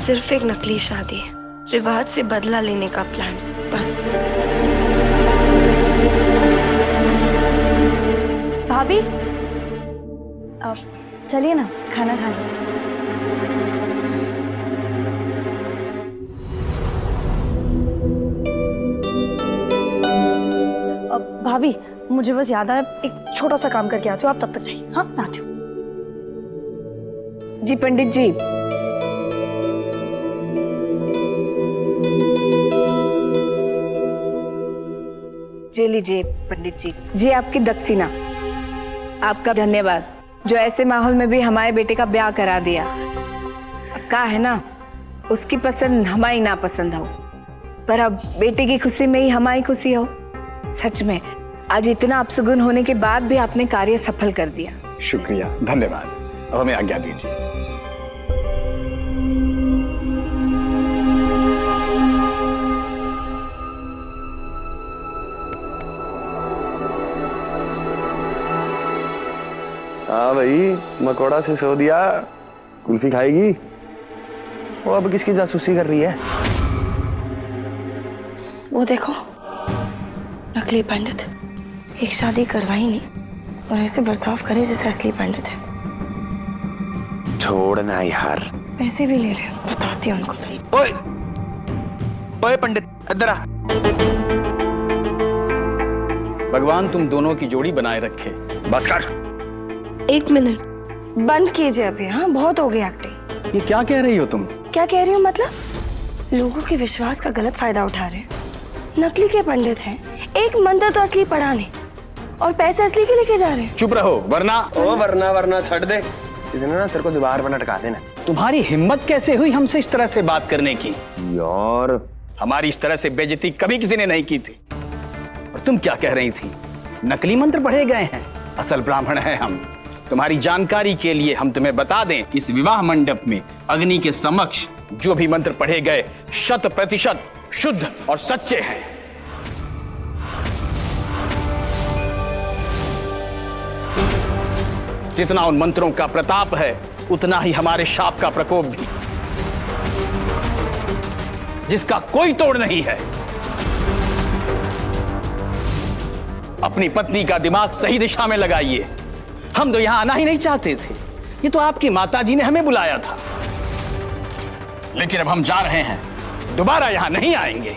सिर्फ एक नकली शादी है, रिवाज से बदला लेने का प्लान, बस। भाभी अब चलिए ना, खाना खा लो। भाभी मुझे बस याद आया, एक छोटा सा काम करके आती हूँ, आप तब तक जाइए। हाँ मैं आती हूँ। जी पंडित जी। जी लीजिए पंडित जी, जी आपकी दक्षिणा। आपका धन्यवाद जो ऐसे माहौल में भी हमारे बेटे का ब्याह करा दिया। अब कहा है ना, उसकी पसंद हमारी ना पसंद हो, पर अब बेटे की खुशी में ही हमारी खुशी हो। सच में आज इतना अपशगुन होने के बाद भी आपने कार्य सफल कर दिया। शुक्रिया, धन्यवाद। अब हमें आज्ञा दीजिए। हाँ भाई, मकोड़ा से सो दिया। कुल्फी खाएगी? वो अब किसकी जासूसी कर रही है? वो देखो, नकली पंडित। एक शादी करवाई नहीं और ऐसे बर्ताव करे जैसे असली पंडित है। छोड़ना यार। पैसे भी ले रहे, बताती हूँ उनको तो। ओए, ओए पंडित, इधर आ। भगवान तुम दोनों की जोड़ी बनाए रखे। बस कर। 1 मिनट बंद कीजिए अभी। हाँ बहुत हो गई एक्टिंग। ये क्या कह रही हो तुम? क्या कह रही हूँ मतलब? लोगों के विश्वास का गलत फायदा उठा रहे हैं। नकली के पंडित हैं, एक मंत्र तो असली पढ़ा नहीं और पैसे असली के लेके जा रहे हैं। चुप रहो वरना। ओ वरना छड़ दे। इधर ना तेरे को दीवार पर लटका देना। तुम्हारी हिम्मत कैसे हुई हमसे इस तरह से बात करने की? यार हमारी इस तरह से बेइज्जती कभी किसी ने नहीं की थी। और तुम क्या कह रही थी? नकली मंत्र पढ़े गए हैं, असल ब्राह्मण हैं हम। तुम्हारी जानकारी के लिए हम तुम्हें बता दें, इस विवाह मंडप में अग्नि के समक्ष जो भी मंत्र पढ़े गए 100% शुद्ध और सच्चे हैं। जितना उन मंत्रों का प्रताप है, उतना ही हमारे शाप का प्रकोप भी, जिसका कोई तोड़ नहीं है। अपनी पत्नी का दिमाग सही दिशा में लगाइए। हम तो यहां आना ही नहीं चाहते थे, ये तो आपकी माताजी ने हमें बुलाया था। लेकिन अब हम जा रहे हैं, दोबारा यहां नहीं आएंगे।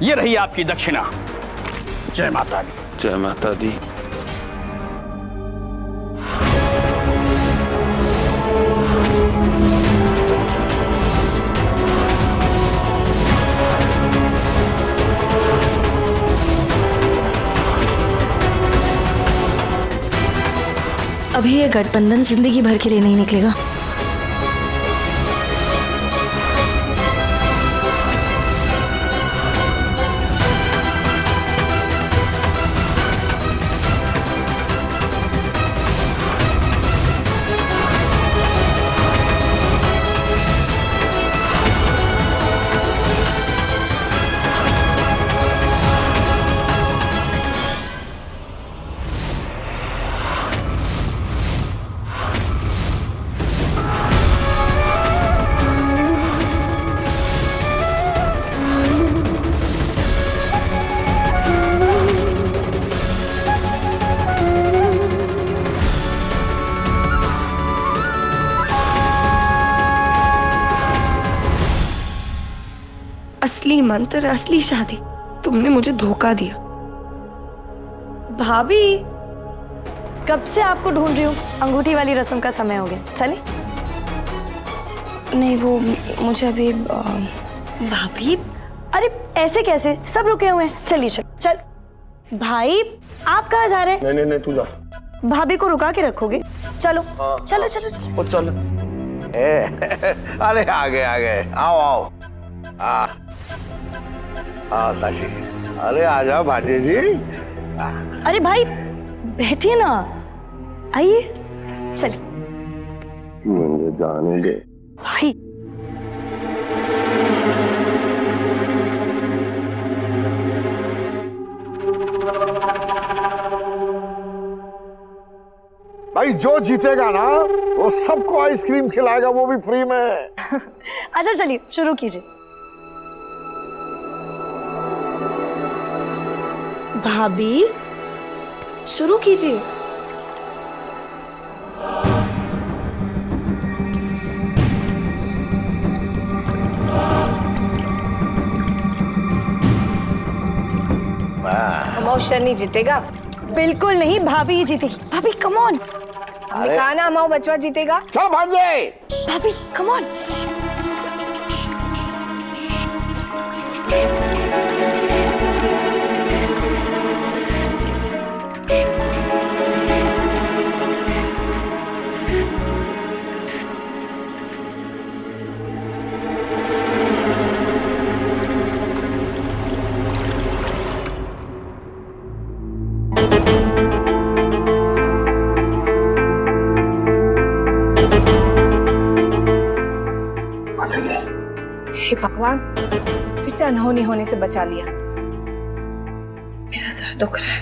ये रही आपकी दक्षिणा। जय माता दी। जय माता दी। अभी ये गठबंधन जिंदगी भर के लिए नहीं निकलेगा। असली मंत्र, असली शादी। तुमने मुझे धोखा दिया। भाभी कब से आपको ढूंढ रही हूँ। अंगूठी वाली रस्म का समय हो गया, चले? नहीं वो मुझे अभी भाभी अरे ऐसे कैसे, सब रुके हुए हैं। चलिए चल। भाई आप कहाँ जा रहे हैं? नहीं तू जा। भाभी को रुका के रखोगे? चलो चलो चलो चलो चल। अरे आ गए आओ। ताशी, अरे आ जाओ भाटी जी। अरे भाई बैठिए ना, आइए। चलिए मुझे जाने दे भाई। भाई जो जीतेगा ना वो सबको आइसक्रीम खिलाएगा, वो भी फ्री में। अच्छा चलिए शुरू कीजिए। भाभी शुरू कीजिए। अमाउ शनि जीतेगा। बिल्कुल नहीं, भाभी ही जीतेगी। भाभी कम ऑन। हमने कहा ना अमाउ बचवा जीतेगा। चल भाग जाए। भाभी कम ऑन। हे भगवान, फिर से अनहोनी होने से बचा लिया। मेरा सर दुख रहा है।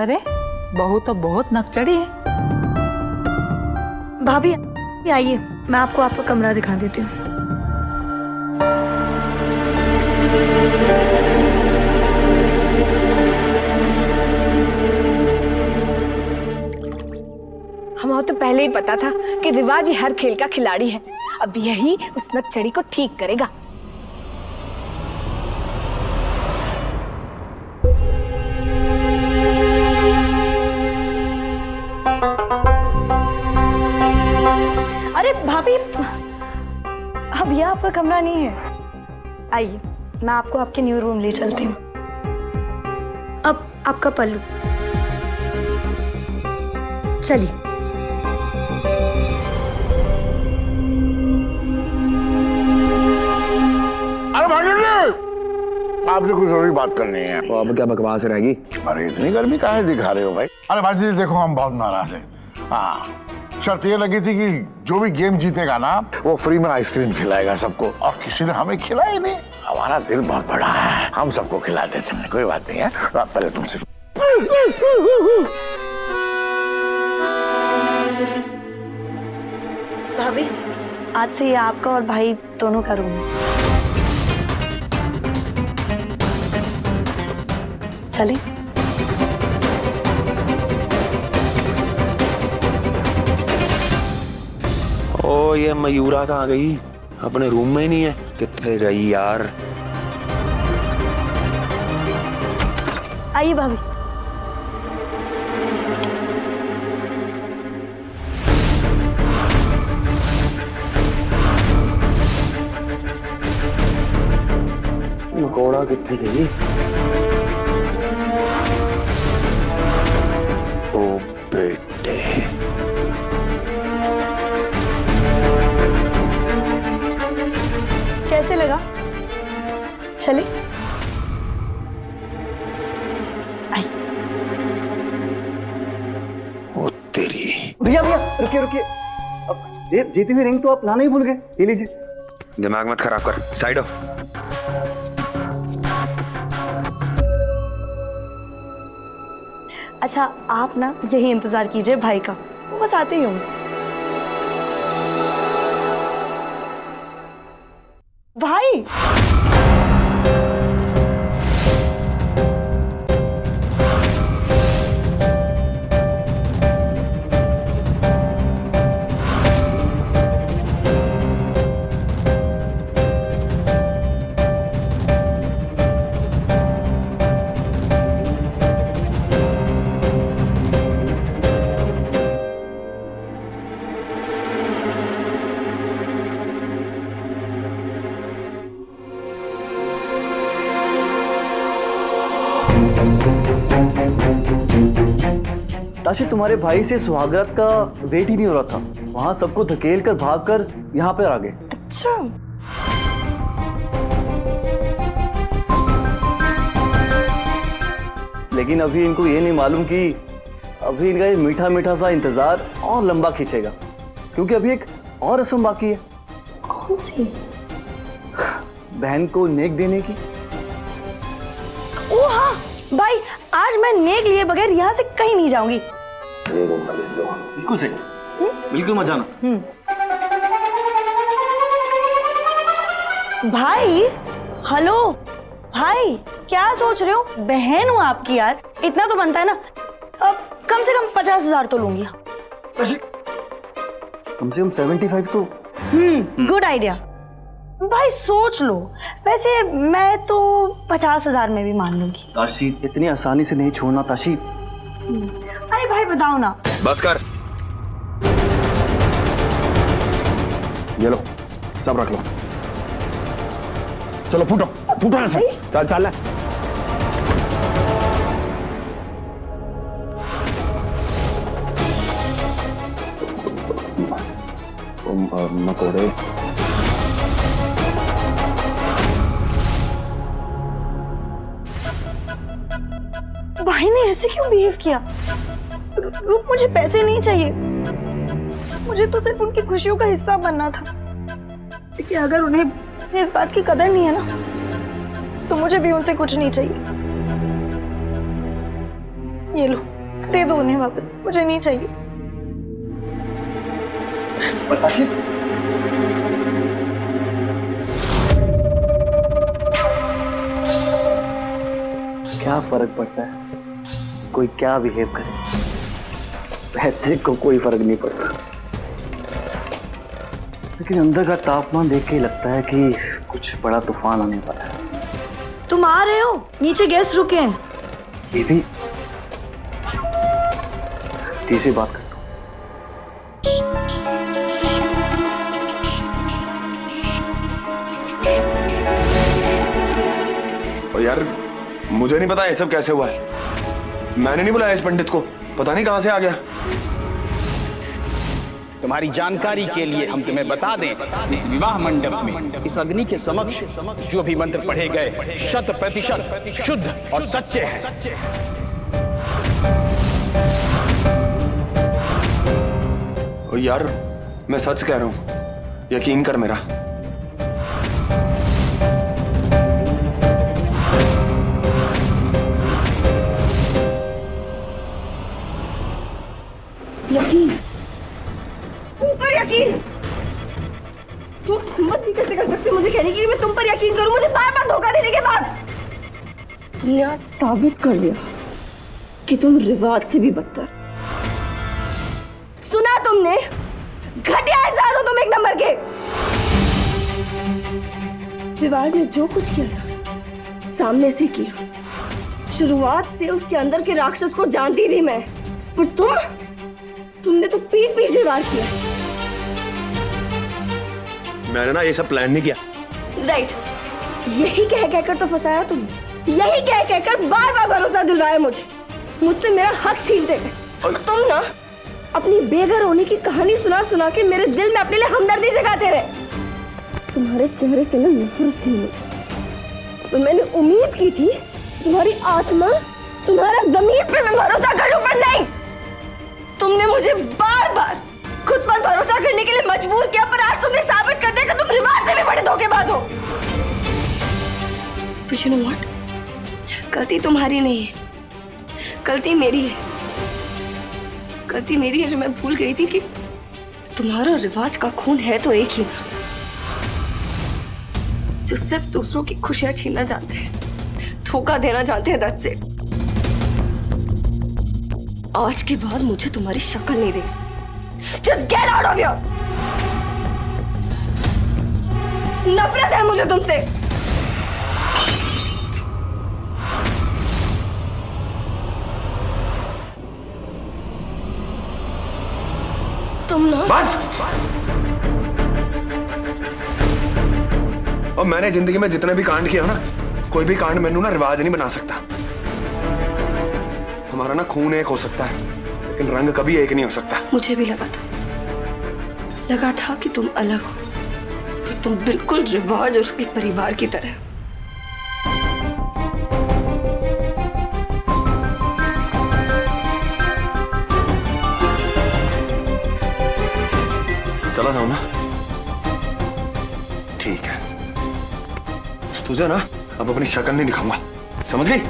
अरे बहू तो बहुत नकचड़ी है। भाभी आइए, मैं आपको आपका कमरा दिखा देती हूँ। हमें तो पहले ही पता था कि रिवाज ही हर खेल का खिलाड़ी है। अब यही उस नकचड़ी को ठीक करेगा। अरे भाभी, अब यह आपका कमरा नहीं है। आइए, मैं आपको आपके न्यू रूम ले चलती हूँ। अब आपका पल्लू। चलिए। आपसे कुछ जरूरी बात करनी है। वो अब क्या बकवास रहेगी? अरे इतनी गर्मी काहे दिखा रहे हो भाई? अरे भाई जी देखो, हम बहुत नाराज हैं। हाँ, शर्त ये लगी थी कि जो भी गेम जीतेगा ना वो फ्री में आइसक्रीम खिलाएगा सबको, और किसी ने हमें खिलाई नहीं। हमारा दिल बहुत बड़ा है, हम सबको खिला देते हैं। कोई बात नहीं है, पहले तुम सिर्फ भाभी, आज से ये आपका और भाई दोनों का रूम है। चलें? ओ ये मयूरा कहाँ गई? अपने रूम में ही नहीं है। कितने गई यार? आइए भाभी। मकोड़ा कितने गई? ओ बेटे, कैसे लगा? चले? आई। ओ तेरी। भैया भैया रुकिए रुकिए, अब जीती हुई रिंग तो आप लाना ही भूल गए। ये लीजिए। दिमाग मत खराब कर, साइड हो। अच्छा, आप ना यही इंतजार कीजिए भाई का, वो बस आते ही होंगे। भाई ताशी, तुम्हारे भाई से सुहागरात का वेट ही नहीं हो रहा था। वहां सबको धकेल कर भाग कर यहाँ पर आ गए। अच्छा, लेकिन अभी इनको ये नहीं मालूम कि अभी इनका ये मीठा मीठा सा इंतजार और लंबा खींचेगा, क्योंकि अभी एक और रस्म बाकी है। कौन सी? बहन को नेक देने की। ओ हाँ भाई, आज मैं नेक लिए बगैर यहाँ से कहीं नहीं जाऊंगी। बिल्कुल सही। बिल्कुल मत जाना। भाई हेलो भाई, क्या सोच रहे हो? बहन हूँ आपकी यार, इतना तो बनता है ना। अब कम से कम 50,000 तो लूंगी। कम से कम 75 तो। Good idea. भाई सोच लो, वैसे मैं तो 50,000 में भी मान लूंगी। ताशी, इतनी आसानी से नहीं छोड़ना ताशी। अरे भाई बताओ ना। बस कर। ये लो, सब रख लो। चलो फूटो फूटो ऐसे। चल चल। मकोड़े भाई ने ऐसे क्यों बिहेव किया? रुक, मुझे पैसे नहीं चाहिए, मुझे तो सिर्फ उनकी खुशियों का हिस्सा बनना था। लेकिन अगर उन्हें इस बात की कदर नहीं है ना, तो मुझे भी उनसे कुछ नहीं चाहिए। ये लो, दे दो उन्हें वापस, मुझे नहीं चाहिए। क्या फर्क पड़ता है कोई क्या बिहेव करे, पैसे को कोई फर्क नहीं पड़ता। लेकिन अंदर का तापमान देख के ही लगता है कि कुछ बड़ा तूफान आने वाला है। तुम आ रहे हो? नीचे गेस्ट रुके हैं। ये भी तीसरी बात करता हूँ। और यार मुझे नहीं पता ये सब कैसे हुआ है। मैंने नहीं बुलाया इस पंडित को, पता नहीं कहां से आ गया। तुम्हारी जानकारी के लिए हम तुम्हें बता दें, इस विवाह मंडप में इस अग्नि के समक्ष जो भी मंत्र पढ़े गए 100% शुद्ध और सच्चे हैं। और यार मैं सच कह रहा हूं, यकीन कर मेरा। यकीन? तुम पर यकीन? तुम हिम्मत भी कैसे कर सकते हो मुझे कहने की कि मैं तुम पर यकीन करूं, मुझे बार बार धोखा देने के बाद? तुमने आज साबित कर दिया कि तुम रिवाज से भी बदतर। सुना तुमने? घटिया इंसान हो तुम, एक नंबर के। रिवाज ने जो कुछ किया था सामने से किया। शुरुआत से उसके अंदर के राक्षस को जानती थी मैं, पर तुमने तो पीठ पीछे वार किया। मैंने ना ये सब प्लान नहीं किया। राइट, यही कह कहकर तो फंसाया तुमने। यही कह कहकर बार बार भरोसा दिलवाया मुझसे मेरा हक छीनते गए। तुम ना अपनी बेघर होने की कहानी सुना सुना के मेरे दिल में अपने लिए हमदर्दी जगाते रहे। तुम्हारे चेहरे से ना नफरत थी मुझे, तो मैंने उम्मीद की थी तुम्हारी आत्मा, तुम्हारा ज़मीर पे मैं भरोसा करूं, पर नहीं। तुमने मुझे बार बार खुद पर भरोसा करने के लिए मजबूर किया, पर आज तुमने साबित कर दिया कि तुम रिवाज से भी बड़े धोखेबाज हो। But you know what? गलती तुम्हारी नहीं है, गलती मेरी है। गलती मेरी है जो मैं भूल गई थी कि तुम्हारा रिवाज का खून है तो एक ही ना, जो सिर्फ दूसरों की खुशियां छीनना जानते हैं, धोखा देना जानते हैं। That's it. आज के बाद मुझे तुम्हारी शक्ल नहीं देखनी। Just get out of here! नफरत है मुझे तुमसे। तुम ना बस। और मैंने जिंदगी में जितने भी कांड किया ना, कोई भी कांड मैनू ना रिवाज नहीं बना सकता। हमारा ना खून एक हो सकता है, लेकिन रंग कभी एक नहीं हो सकता। मुझे भी लगा था कि तुम अलग हो, पर तुम बिल्कुल रिवाज और उसके परिवार की तरह। चला जाऊं ना? ठीक है, तुझे ना अब अपनी शक्ल नहीं दिखाऊंगा, समझ गई?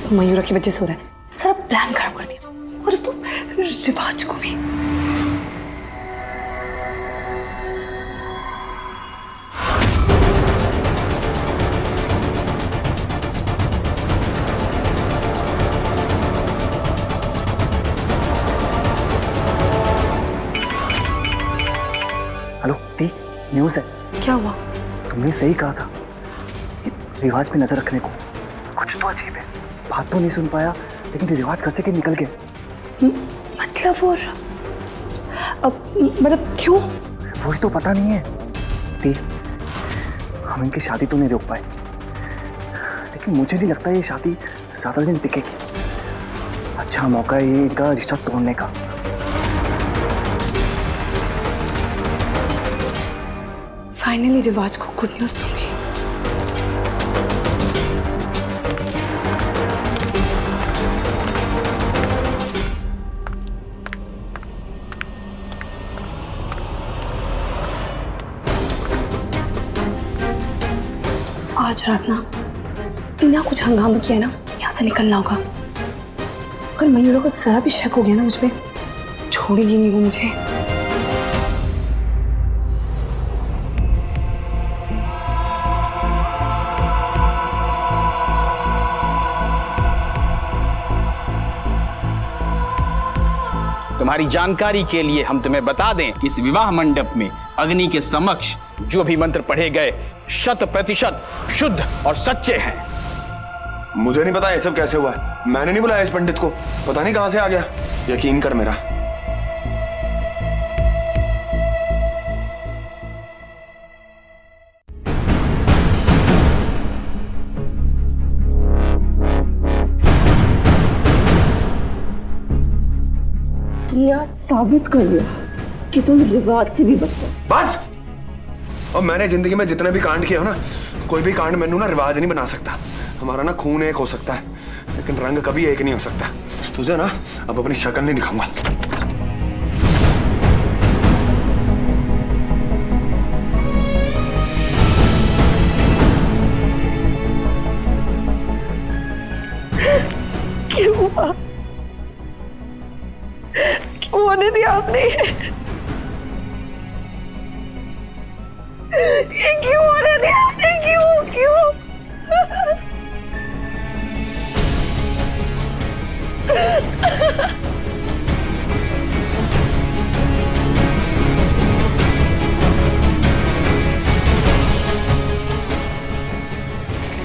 सब मयूरा की वजह से हो रहा है। सारा प्लान खराब कर दिया और अब तो रिवाज को भी। हेलो दी, न्यूज़ है। क्या हुआ? तुमने सही कहा था कि रिवाज पे नजर रखने को। कुछ तो अजीब है, बात तो नहीं सुन पाया लेकिन रिवाज कैसे के निकल गए। मतलब और अब मतलब क्यों? वही तो पता नहीं है दी। हम इनकी शादी तो नहीं रोक पाए लेकिन मुझे नहीं लगता ये शादी ज्यादा दिन टिकेगी। अच्छा मौका है ये इनका रिश्ता तोड़ने का। फाइनली रिवाज को गुड न्यूज दूंगी। आज रात ना बिना कुछ हंगामा किया ना यहाँ से निकलना होगा। अगर मयूरा को जरा भी शक हो गया ना मुझ पे, छोड़ेगी नहीं वो मुझे। तुम्हारी जानकारी के लिए हम तुम्हें बता दें, इस विवाह मंडप में अग्नि के समक्ष जो भी मंत्र पढ़े गए 100% शुद्ध और सच्चे हैं। मुझे नहीं पता ये सब कैसे हुआ है। मैंने नहीं बुलाया इस पंडित को, पता नहीं कहां से आ गया। यकीन कर मेरा। तुमने आज साबित कर दिया कि तुम रिवाज से भी बचते। बस। और मैंने जिंदगी में जितने भी कांड किए हो ना, कोई भी कांड मैंने ना रिवाज नहीं बना सकता। हमारा ना खून एक हो सकता है लेकिन रंग कभी एक नहीं हो सकता। तुझे ना अब अपनी शक्ल नहीं दिखाऊंगा। क्यों हुआ? क्यों होने दिया आपने? ये क्यों होने दिया आपने? क्यों?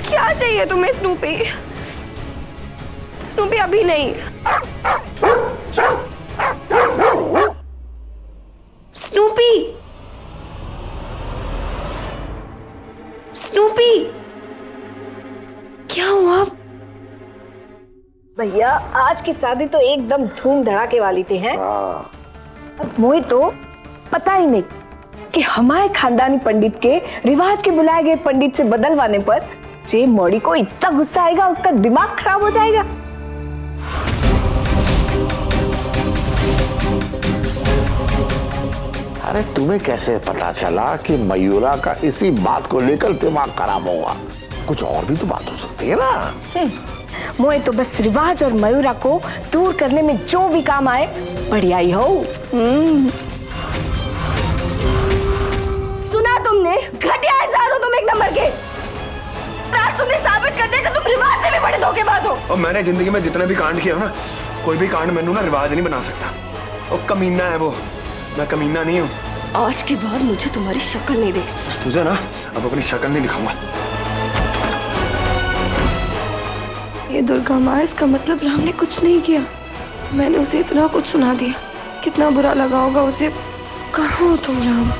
क्या चाहिए तुम्हें स्नूपी? स्नूपी अभी नहीं। स्नूपी, स्नूपी, क्या हुआ? भैया आज की शादी तो एकदम धूम धड़ाके वाली थी हैं। अब मोहित तो पता ही नहीं कि हमारे खानदानी पंडित के रिवाज के बुलाए गए पंडित से बदलवाने पर जे मौड़ी को इतना गुस्सा आएगा, उसका दिमाग खराब हो जाएगा। अरे तुम्हें कैसे पता चला कि मयूरा का इसी बात को लेकर दिमाग खराब होगा? कुछ और भी तो बात हो सकती है ना। मोहित तो बस रिवाज और मयूरा को दूर करने में जो भी काम आए बढ़िया ही हो। सुना तुमने? घटिया इंसान हो तुम एक नंबर के। आज तुमने साबित कर दिया कि तुम रिवाज से भी बड़े धोखेबाज हो। और मैंने जिंदगी में जितने भी कांड किए हो ना, कोई भी कांड मैंने ना रिवाज नहीं बना सकता। और कमीना है वो, मैं कमीना नहीं हूँ। आज के बाद मुझे तुम्हारी शक्ल नहीं देखनी। तुझे ना अब अपनी शक्ल नहीं दिखाऊंगा। ये दुर्गा माँ, इसका मतलब राम ने कुछ नहीं किया। मैंने उसे इतना कुछ सुना दिया। कितना बुरा लगा होगा उसे। कहाँ हो तुम राम?